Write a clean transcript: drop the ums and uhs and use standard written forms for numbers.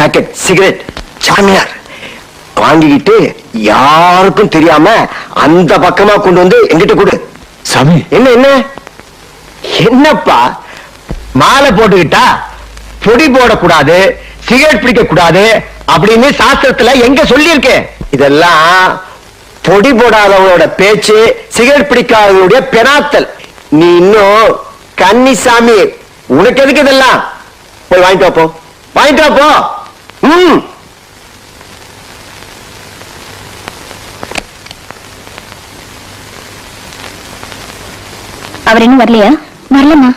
Packet cigarette சாமியார் வாங்கிக்கிட்டு யாருக்கும் தெரியாம அந்த பக்கமா கொண்டு வந்து எங்கிட்ட கொடு. சாமி என்ன என்ன என்னப்பா மாலை போட்டுக்கிட்டா பொடி போடக்கூடாது, சிகரெட் பிடிக்க கூடாது அப்படின்னு சாஸ்திரத்துல எங்க சொல்லி இருக்கு? இதெல்லாம் பொடி போடாதவங்களோட பேச்சு, சிகரெட் பிடிக்காதவங்களுடைய பெனாத்தல். நீ இன்னும் கன்னிசாமி, உனக்கு எதுக்கு இதெல்லாம்? போய் வாங்கிட்டு வாப்போ, வாங்கிட்டு வாப்போ. அவர் இன்னும் வரலையா? வரலம்மா.